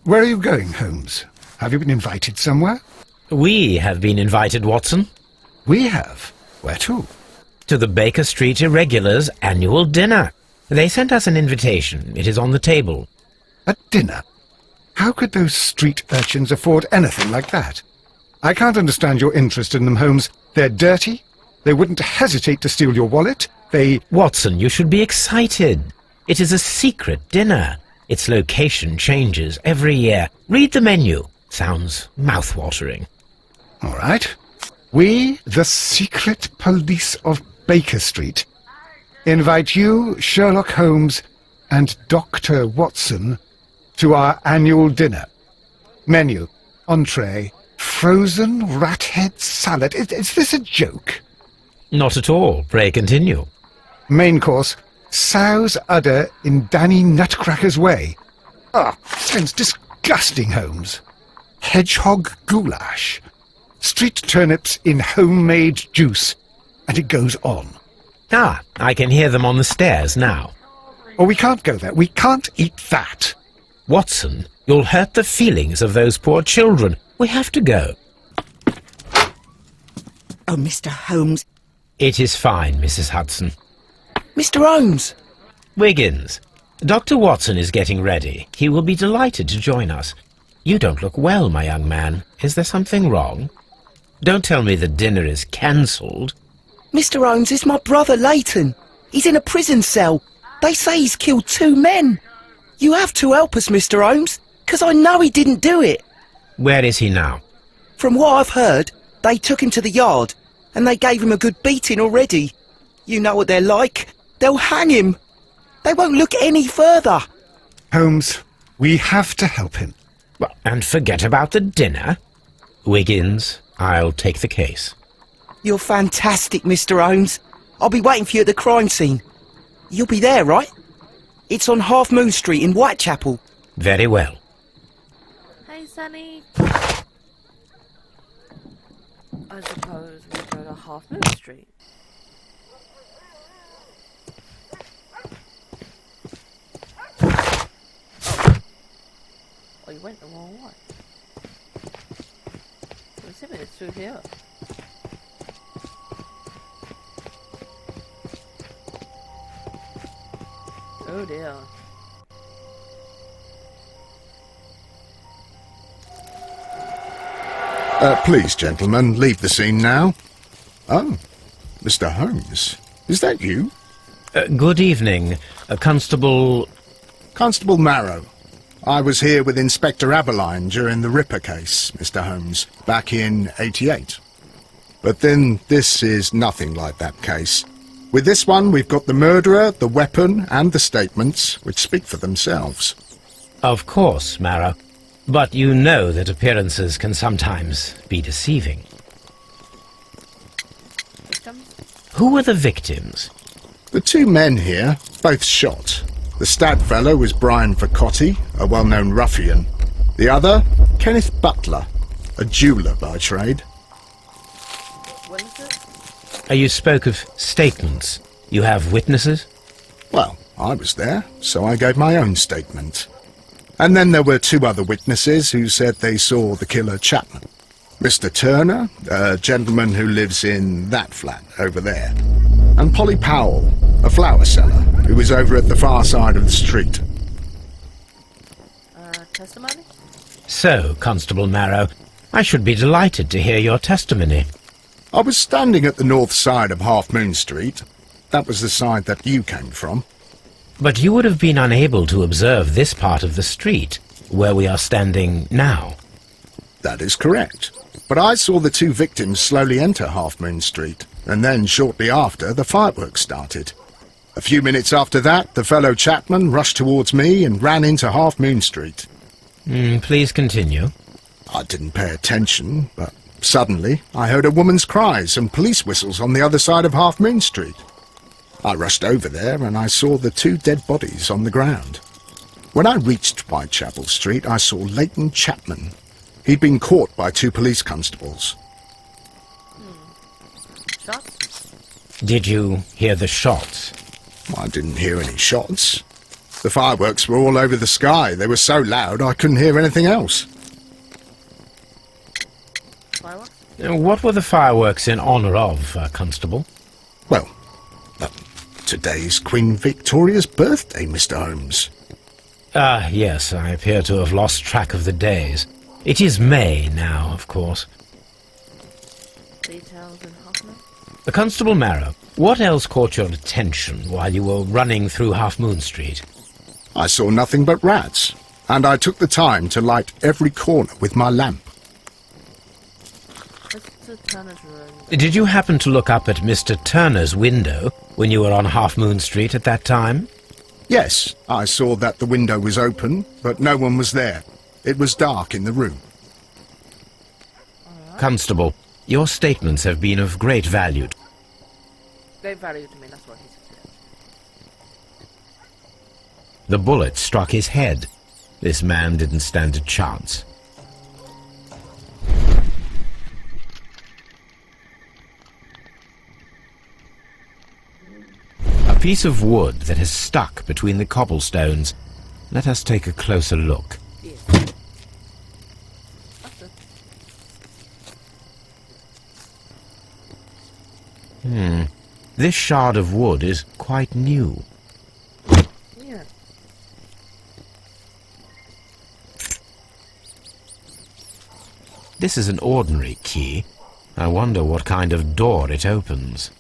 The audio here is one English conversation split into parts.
Where are you going, Holmes? Have you been invited somewhere? We have been invited, Watson. We have? Where to? To the Baker Street Irregulars' annual dinner. They sent us an invitation. It is on the table. A dinner? How could those street urchins afford anything like that? I can't understand your interest in them, Holmes. They're dirty. They wouldn't hesitate to steal your wallet. Watson, you should be excited. It is a secret dinner. Its location changes every year. Read the menu. Sounds mouth-watering. All right. We, the secret police of Baker Street, invite you, Sherlock Holmes, and Dr. Watson to our annual dinner. Menu, entree, frozen rat-head salad. Is this a joke? Not at all. Pray continue. Main course, sow's udder in Danny Nutcracker's way. Sounds disgusting, Holmes. Hedgehog goulash. Street turnips in homemade juice. And it goes on. I can hear them on the stairs now. Oh, we can't go there. We can't eat that. Watson, you'll hurt the feelings of those poor children. We have to go. Oh, Mr. Holmes. It is fine, Mrs. Hudson. Mr. Holmes! Wiggins, Dr. Watson is getting ready. He will be delighted to join us. You don't look well, my young man. Is there something wrong? Don't tell me the dinner is cancelled. Mr. Holmes is my brother Leighton. He's in a prison cell. They say he's killed 2 men. You have to help us, Mr. Holmes, 'cause I know he didn't do it. Where is he now? From what I've heard, they took him to the yard, and they gave him a good beating already. You know what they're like. They'll hang him. They won't look any further. Holmes, we have to help him. Well, and forget about the dinner. Wiggins, I'll take the case. You're fantastic, Mr. Holmes. I'll be waiting for you at the crime scene. You'll be there, right? It's on Half Moon Street in Whitechapel. Very well. Hey, Sonny. I suppose we go to Half Moon Street. Oh, you went the wrong way. I'm assuming it's through here. Oh dear. Please, gentlemen, leave the scene now. Oh, Mr. Holmes. Is that you? Good evening, Constable... Constable Marrow. I was here with Inspector Aberline during the Ripper case, Mr. Holmes, back in '88. But then this is nothing like that case. With this one, we've got the murderer, the weapon, and the statements, which speak for themselves. Of course, Marrow. But you know that appearances can sometimes be deceiving. Who were the victims? The 2 men here, both shot. The stab fellow was Brian Vercotti, a well-known ruffian. The other, Kenneth Butler, a jeweller by trade. What is it? You spoke of statements. You have witnesses? Well, I was there, so I gave my own statement. And then there were 2 other witnesses who said they saw the killer Chapman. Mr. Turner, a gentleman who lives in that flat over there. And Polly Powell, a flower seller, who was over at the far side of the street. Testimony? So, Constable Marrow, I should be delighted to hear your testimony. I was standing at the north side of Half Moon Street. That was the side that you came from. But you would have been unable to observe this part of the street, where we are standing now. That is correct. But I saw the 2 victims slowly enter Half Moon Street, and then shortly after, the fireworks started. A few minutes after that, the fellow Chapman rushed towards me and ran into Half Moon Street. Please continue. I didn't pay attention, but suddenly I heard a woman's cries and police whistles on the other side of Half Moon Street. I rushed over there and I saw the 2 dead bodies on the ground. When I reached Whitechapel Street, I saw Leighton Chapman. He'd been caught by 2 police constables. Shots? Did you hear the shots? I didn't hear any shots. The fireworks were all over the sky. They were so loud I couldn't hear anything else. Fireworks? What were the fireworks in honour of, Constable? Well, today's Queen Victoria's birthday, Mr. Holmes. Ah, yes, I appear to have lost track of the days. It is May now, of course. Details in half minute? Constable Marrow, what else caught your attention while you were running through Half Moon Street? I saw nothing but rats, and I took the time to light every corner with my lamp. Mr. Turner's room. Did you happen to look up at Mr. Turner's window when you were on Half Moon Street at that time? Yes, I saw that the window was open, but no one was there. It was dark in the room. Constable, your statements have been of great value. Great value to me, that's what he said. The bullet struck his head. This man didn't stand a chance. A piece of wood that has stuck between the cobblestones. Let us take a closer look. Yes. That's it. This shard of wood is quite new. Yeah. This is an ordinary key. I wonder what kind of door it opens.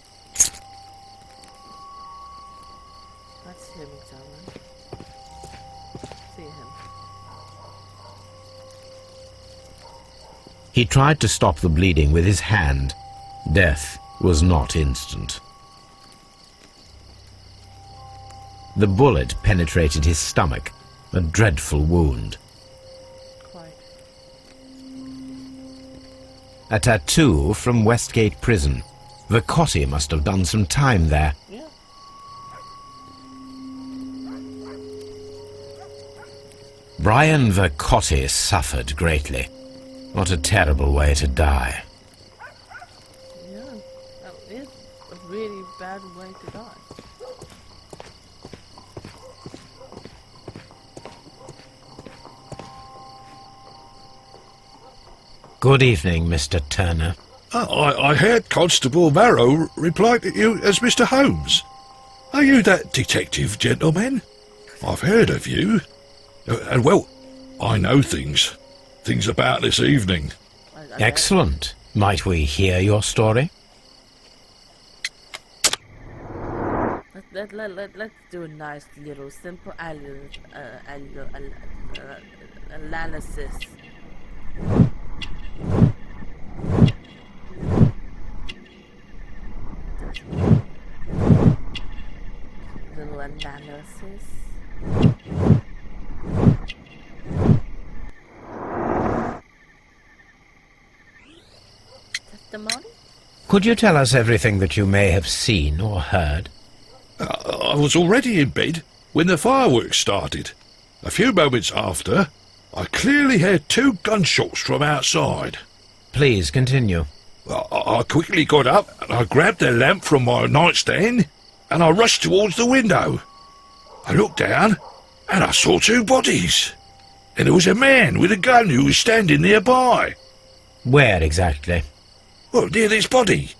That's him examine. See him. He tried to stop the bleeding with his hand. Death was not instant. The bullet penetrated his stomach, a dreadful wound. Quite. A tattoo from Westgate Prison. Vercotti must have done some time there. Yeah. Brian Vercotti suffered greatly. What a terrible way to die. Yeah. That is a really bad way to die. Good evening, Mr. Turner. I heard Constable Marrow reply to you as Mr. Holmes. Are you that detective gentleman? I've heard of you. And well, I know things about this evening. I Excellent. Might we hear your story? Let's do a nice little simple analysis. Little analysis. Testimony? Could you tell us everything that you may have seen or heard? I was already in bed when the fireworks started. A few moments after, I clearly heard 2 gunshots from outside. Please continue. I quickly got up and I grabbed the lamp from my nightstand and I rushed towards the window. I looked down and I saw 2 bodies. And there was a man with a gun who was standing nearby. Where exactly? Well, near this body.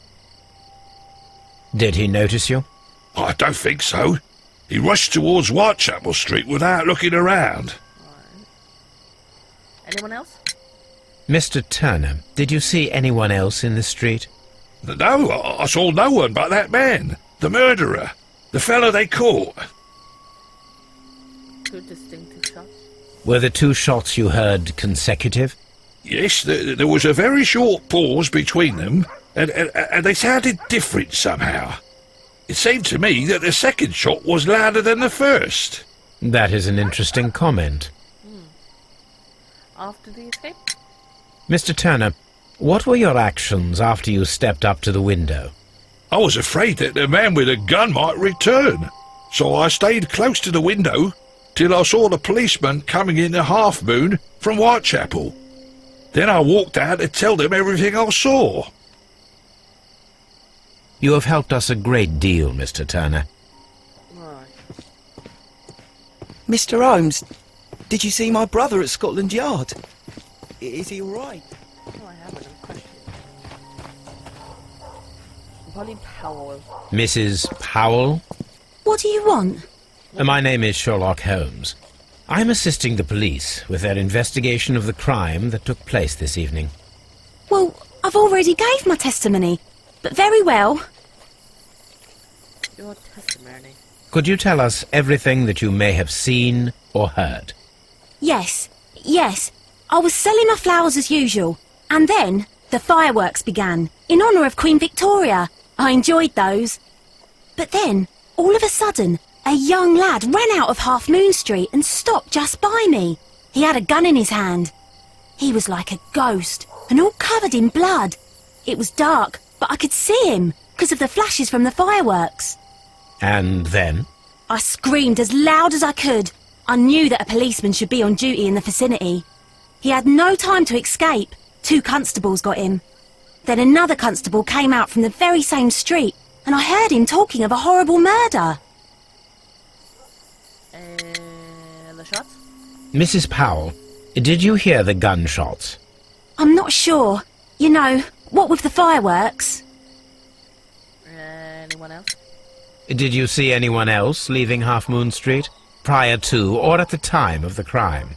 Did he notice you? I don't think so. He rushed towards Whitechapel Street without looking around. Anyone else? Mr. Turner, did you see anyone else in the street? No, I saw no one but that man, the murderer, the fellow they caught. 2 distinctive shots. Were the 2 shots you heard consecutive? Yes, there was a very short pause between them, and they sounded different somehow. It seemed to me that the second shot was louder than the first. That is an interesting comment. After the escape? Mr. Turner, what were your actions after you stepped up to the window? I was afraid that the man with a gun might return, so I stayed close to the window till I saw the policeman coming in the Half Moon from Whitechapel. Then I walked out to tell them everything I saw. You have helped us a great deal, Mr. Turner. Right. Mr. Holmes, did you see my brother at Scotland Yard? Is he alright? Oh, I haven't. I'm questioning. Polly Powell. Mrs. Powell? What do you want? My name is Sherlock Holmes. I'm assisting the police with their investigation of the crime that took place this evening. Well, I've already gave my testimony, but very well. Your testimony. Could you tell us everything that you may have seen or heard? Yes. I was selling my flowers as usual, and then the fireworks began, in honour of Queen Victoria. I enjoyed those. But then, all of a sudden, a young lad ran out of Half Moon Street and stopped just by me. He had a gun in his hand. He was like a ghost, and all covered in blood. It was dark, but I could see him, because of the flashes from the fireworks. And then? I screamed as loud as I could. I knew that a policeman should be on duty in the vicinity. He had no time to escape. 2 constables got him. Then another constable came out from the very same street, and I heard him talking of a horrible murder. And the shots? Mrs. Powell, did you hear the gunshots? I'm not sure. You know, what with the fireworks? Anyone else? Did you see anyone else leaving Half Moon Street, prior to or at the time of the crime?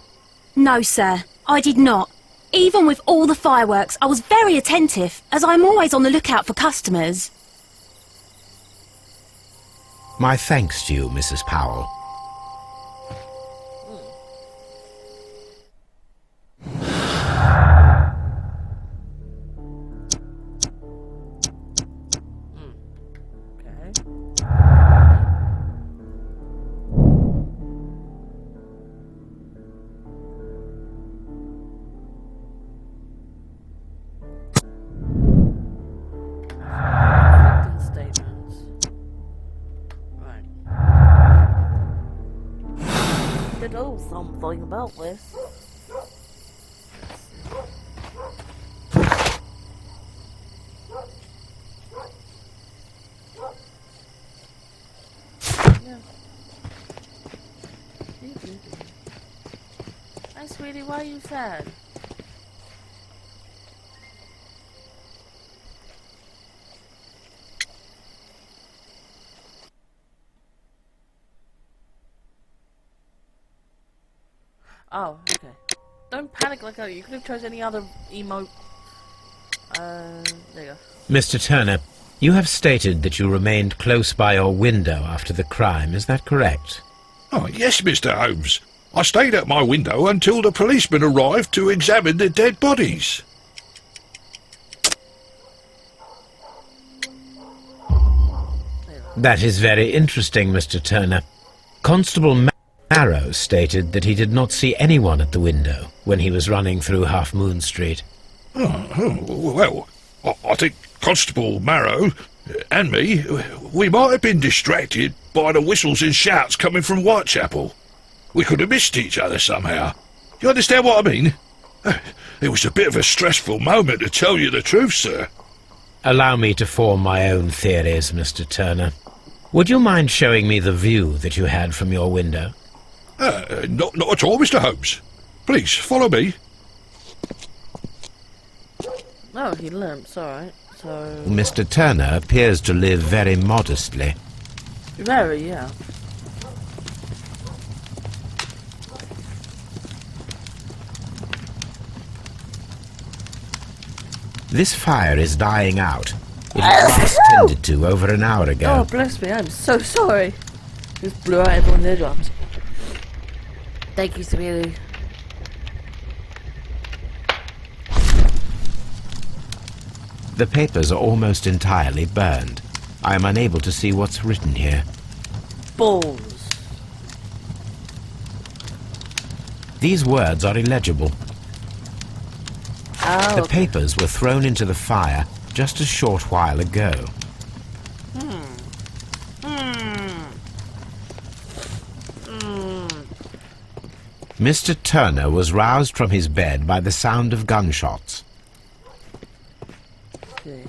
No, sir, I did not. Even with all the fireworks, I was very attentive, as I'm always on the lookout for customers. My thanks to you, Mrs. Powell. Okay. Statements. Right. To know something about this. Yeah. Hi, sweetie, why are you sad? Oh, okay. Don't panic like that. You could have chosen any other emote. There you go. Mr. Turner, you have stated that you remained close by your window after the crime, is that correct? Oh, yes, Mr. Holmes. I stayed at my window until the policeman arrived to examine the dead bodies. That is very interesting, Mr. Turner. Constable Marrow stated that he did not see anyone at the window when he was running through Half Moon Street. Well, I think Constable Marrow and me, we might have been distracted by the whistles and shouts coming from Whitechapel. We could have missed each other somehow. You understand what I mean? It was a bit of a stressful moment, to tell you the truth, sir. Allow me to form my own theories, Mr. Turner. Would you mind showing me the view that you had from your window? Not at all, Mr. Holmes. Please, follow me. Oh, he limps, alright. So... Mr. Turner appears to live very modestly. Very, yeah. This fire is dying out. It was last tended to over an hour ago. Oh, bless me, I'm so sorry. Just blew out everyone's eardrums. Thank you, sweetie. The papers are almost entirely burned. I am unable to see what's written here. Balls. These words are illegible. Oh, The okay. papers were thrown into the fire just a short while ago. Mr. Turner was roused from his bed by the sound of gunshots. Okay.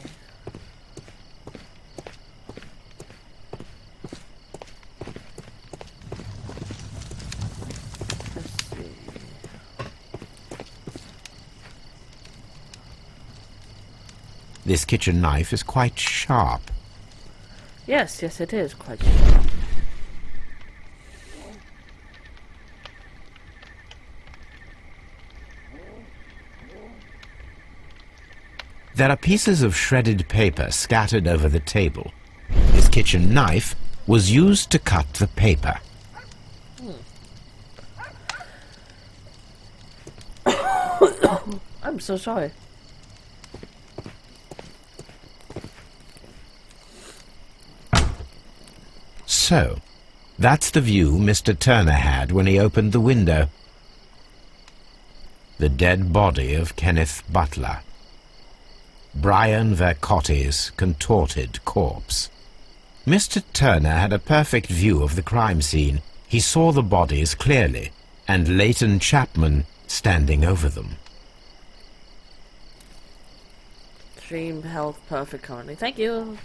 This kitchen knife is quite sharp. Yes, yes, it is quite. There are pieces of shredded paper scattered over the table. This kitchen knife was used to cut the paper. I'm so sorry. So, that's the view Mr. Turner had when he opened the window. The dead body of Kenneth Butler. Brian Vercotte's contorted corpse. Mr. Turner had a perfect view of the crime scene. He saw the bodies clearly, and Leighton Chapman standing over them. Stream health perfect currently. Thank you.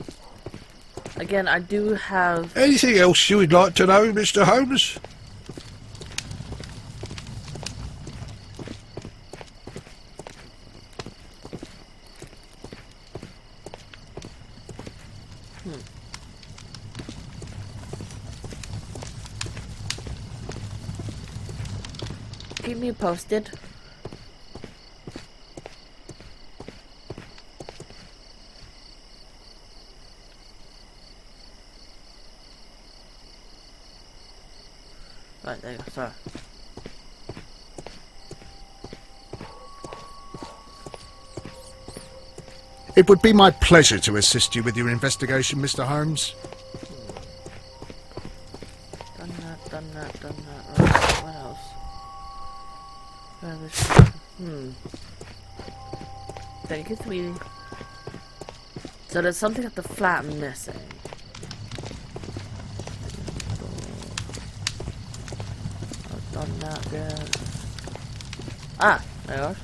Again, I do have. Anything else you would like to know, Mr. Holmes? Keep me posted. Right, there you go, sorry. It would be my pleasure to assist you with your investigation, Mr. Holmes. Done that. Right, what else? Thank you, sweetie. So there's something at the flat missing. I've done that, yes. Ah, there you are.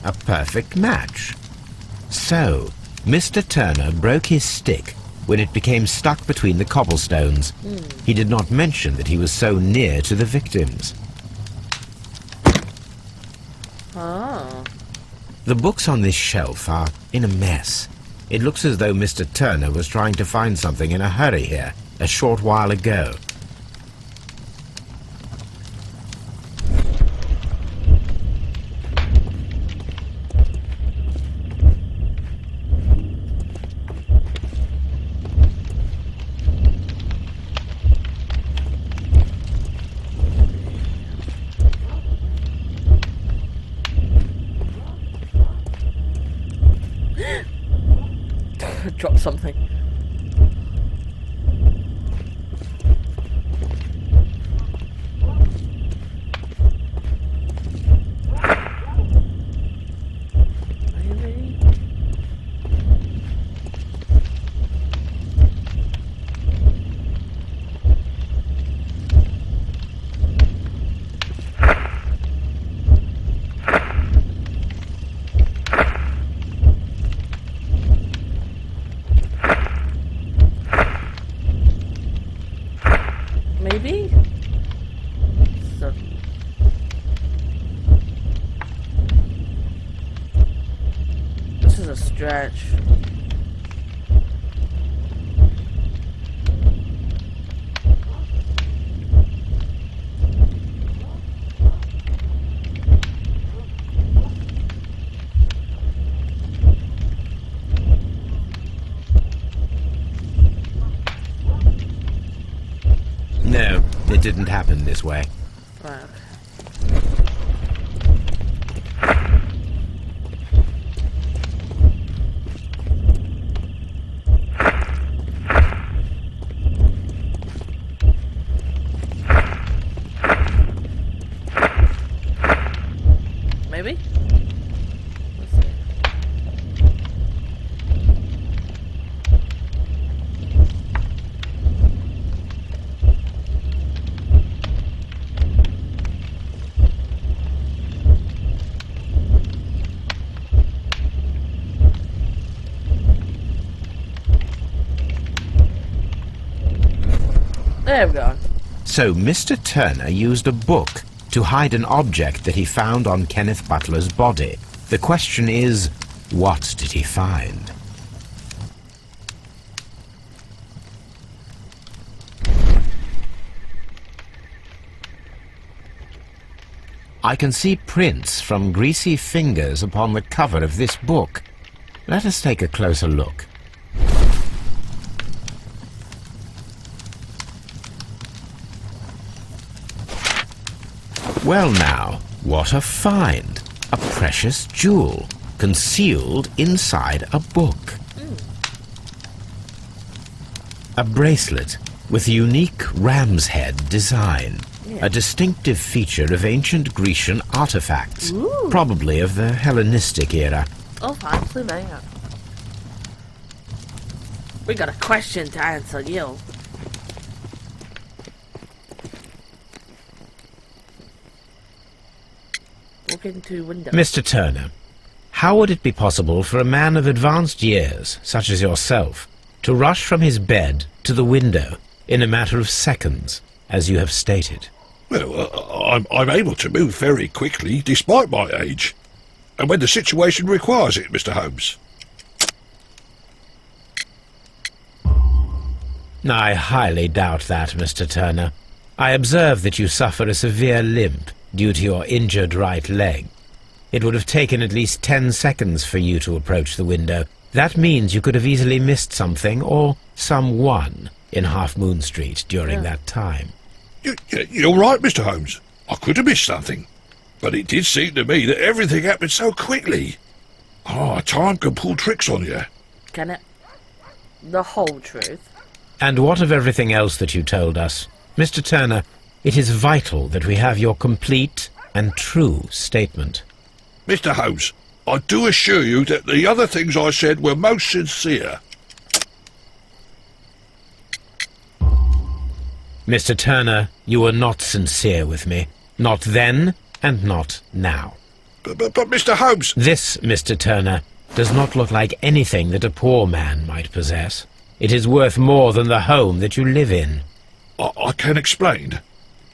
A perfect match. So, Mr. Turner broke his stick when it became stuck between the cobblestones. He did not mention that he was so near to the victims. Oh. The books on this shelf are in a mess. It looks as though Mr. Turner was trying to find something in a hurry here, a short while ago. Drop something. Are you ready? Maybe? So. This is a stretch. No, it didn't happen this way. Right, maybe? Let's see. There we go. So Mr. Turner used a book to hide an object that he found on Kenneth Butler's body. The question is, what did he find? I can see prints from greasy fingers upon the cover of this book. Let us take a closer look. Well now, what a find! A precious jewel, concealed inside a book. A bracelet with a unique ram's head design. A distinctive feature of ancient Grecian artifacts, probably of the Hellenistic era. Oh, fancy that. We got a question to answer, you. Walk into window. Mr. Turner, how would it be possible for a man of advanced years, such as yourself, to rush from his bed to the window in a matter of seconds, as you have stated? Well, I'm able to move very quickly, despite my age. And when the situation requires it, Mr. Holmes. I highly doubt that, Mr. Turner. I observe that you suffer a severe limp due to your injured right leg. It would have taken at least 10 seconds for you to approach the window. That means you could have easily missed something or someone in Half Moon Street during that time. You're right, Mr. Holmes. I could have missed something. But it did seem to me that everything happened so quickly. Time can pull tricks on you. Can it? The whole truth. And what of everything else that you told us? Mr. Turner, it is vital that we have your complete and true statement. Mr. Holmes, I do assure you that the other things I said were most sincere. Mr. Turner, you were not sincere with me. Not then, and not now. But Mr. Holmes... This, Mr. Turner, does not look like anything that a poor man might possess. It is worth more than the home that you live in. I can explain.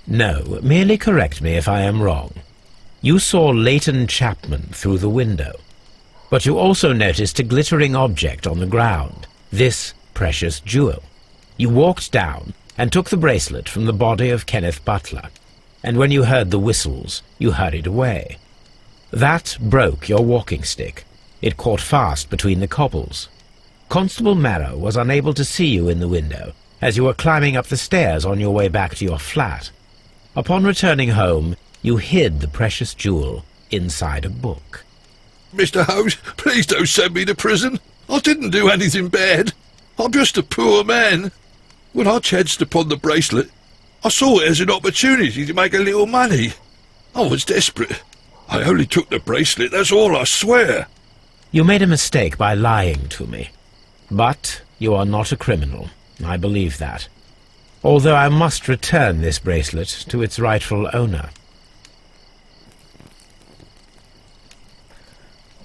No, merely correct me if I am wrong. You saw Leighton Chapman through the window, but you also noticed a glittering object on the ground, this precious jewel. You walked down and took the bracelet from the body of Kenneth Butler, and when you heard the whistles, you hurried away. That broke your walking stick. It caught fast between the cobbles. Constable Marrow was unable to see you in the window, as you were climbing up the stairs on your way back to your flat. Upon returning home, you hid the precious jewel inside a book. Mr. Holmes, please don't send me to prison. I didn't do anything bad. I'm just a poor man. When I chanced upon the bracelet, I saw it as an opportunity to make a little money. I was desperate. I only took the bracelet, that's all, I swear. You made a mistake by lying to me. But you are not a criminal. I believe that. Although I must return this bracelet to its rightful owner.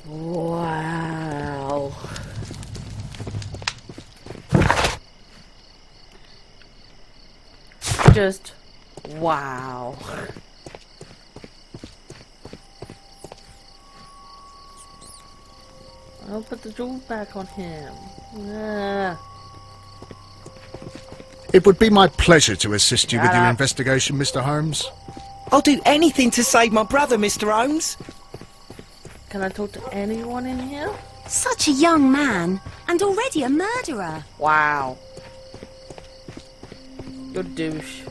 Wow. Just wow. I'll put the jewel back on him. It would be my pleasure to assist you with your investigation, Mr. Holmes. I'll do anything to save my brother, Mr. Holmes. Can I talk to anyone in here? Such a young man, and already a murderer. Wow. You're a douche.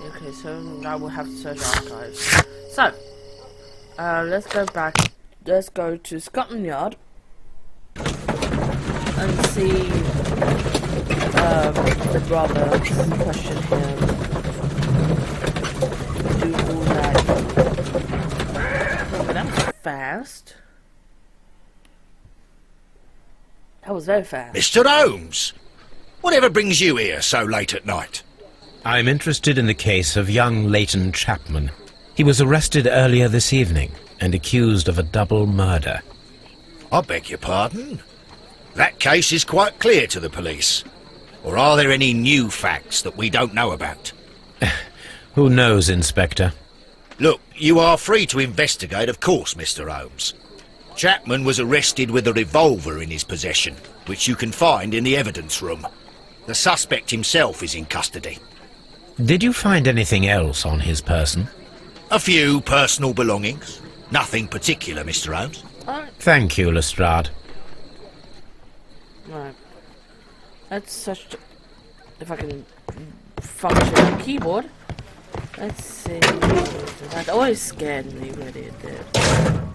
Okay, so now we'll have to search archives. So, let's go back. Let's go to Scotland Yard and see the brother question him. Do all that. Oh, that was fast. That was very fast. Mr. Holmes! Whatever brings you here so late at night? I'm interested in the case of young Leighton Chapman. He was arrested earlier this evening and accused of a double murder. I beg your pardon? That case is quite clear to the police. Or are there any new facts that we don't know about? Who knows, Inspector? Look, you are free to investigate, of course, Mr. Holmes. Chapman was arrested with a revolver in his possession, which you can find in the evidence room. The suspect himself is in custody. Did you find anything else on his person? A few personal belongings. Nothing particular, Mr. Holmes. Thank you, Lestrade. Right. That's such... If I can function the keyboard. Let's see. That always scared me when it did.